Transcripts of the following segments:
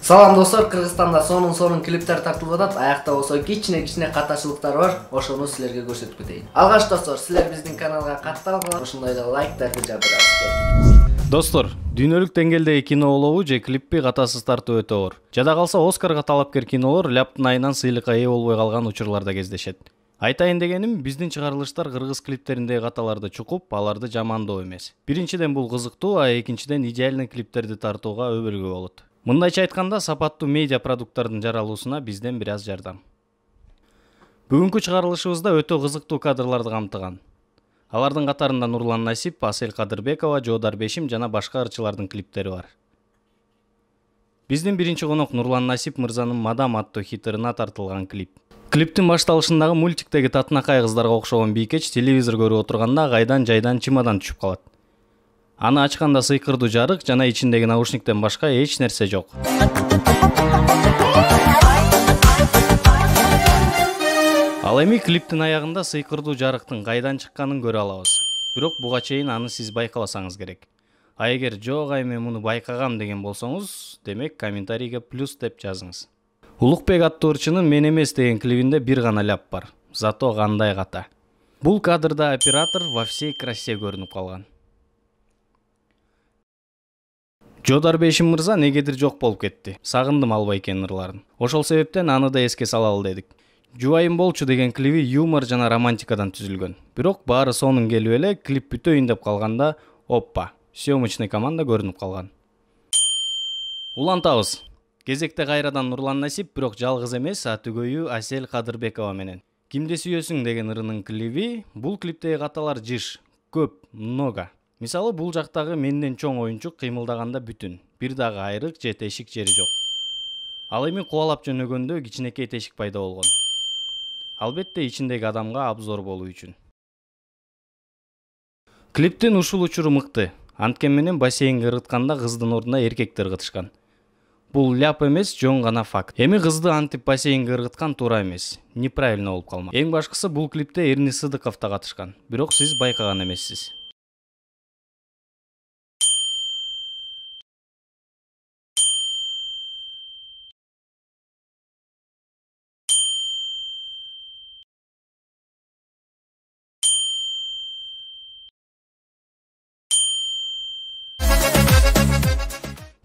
Салам достор, Кыргызстанда сонун клиптер тартылып атат. Аякта болсо кичине катачылыктар бар. Ошону силерге көрсөтүп кетейин. Алгач достор, силер биздин каналга катталгыла, ошондой эле лайктарды жабырасыздар. Достор, дүйнөлүк деңгээлдеги кино болобу же клиппи катасыз тартуу өтө оор. Жада калса Оскарга талапкер кинолор ляптын айынан сыйлыкка ээ болбой калган учурларда кездешет. Айтайын дегеним, биздин чыгарылыштар кыргыз клиптериндеги каталарды чукуп, аларды жамандоо эмес. Биринчиден бул кызыктуу, а экинчиден идеальный клиптерди тартууга өбөлгө болот. Мындайча айтканда, сапаттуу медиа продукттардын жаралуусуна бизден бир аз жардам. Бүгүнкү чыгарылышыбызда өтө кызыктуу кадрларды камтыган. Алардын катарында Нурлан Насип, Асель Кадырбекова, Жоодар Бешим жана башка ырчылардын клиптери бар. Биздин биринчи конок Нурлан Насип мырзанын Мадам аттуу хиттерине тартылган клип. Клиптин башталышындагы мультиктеги татынакай кыздарга окшогон бийкеч телевизор көрүп отурганда кайдан жайдан чемодан түшүп калат. Аны ачканда сыйкырдуу жарык жана ичиндеги наушниктен башка эч нерсе жок. Ал эми клиптин аягында сыйкырдуу жарыктын кайдан чыкканын көрө алабыз. Бирок буга чейин аны сиз байкабасаңыз керек. А эгер жок, мен муну байкагам деген болсоңуз, демек комментарийге плюс деп жазыңыз. Улукбек аттуу ырчынын Мен эмес деген клибинде бир гана ляп бар. Зато кандай ката. Бул кадрда оператор во всей красе көрүнүп калган. Жоодар Бешим мырза негедир жок болуп кетти. Сагындым ал байкен ырларын. Ошол себептен аны да эске салалы дедик. Жубайым болчу деген клиби юмор жана романтикадан түзүлгөн. Бирок баары сонун келип эле клип бүтөйүн деп калганда, оппа, съемочный команда көрүнүп калган. Улантабыз. Кезекте кайрадан Нурлан Насип, бирок жалгыз эмес, түгөйү Асель Кадырбекова менен. Кимди сүйөсүң деген ырынын клиби, бул клиптеги каталар жыш, көп, много. Мисалы бул жактагы менден чоң оюнчу кыймылдаганда бүтүн, бир дагы айрык же тешик жери жок. Ал эми кубалап жөнөгөндө кичинекей тешик пайда болгон. Албетте ичиндеги адамга абзор болуу үчүн. Клиптин ушул учуру мыкты. Анткени менен бассейнге ыргытканда кыздын ордуна эркекти ыргытышкан. Бул ляп эмес, жөн гана факт. Эми кызды антип бассейнге ыргыткан туура эмес. Неправильно болуп калмак. Эң башкысы бул клипте Эрни Сыдыков да катышкан. Бирок сиз байкаган эмессиз.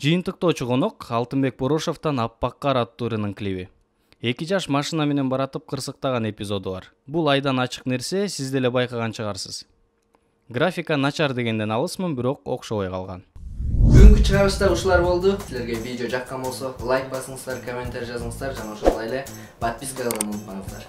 Жыйынтыктоочу конок Алтынбек Борошовдон Аппак кар аттуу ырынын клиби. 2 жаш машина менен баратып кырсыктаган эпизоду бар. Бул айдан ачык нерсе, сиз деле байкаган чыгарсыз. Графика начар дегенден алысмын, бирок окшобой калган. Бүгүнкү чыгарылыштар ушулар болду. Силерге видео жаккан болсо лайк басыңыздар, комментарий жазыңыздар жана ошондой эле подписка кылганды унутпаңыздар.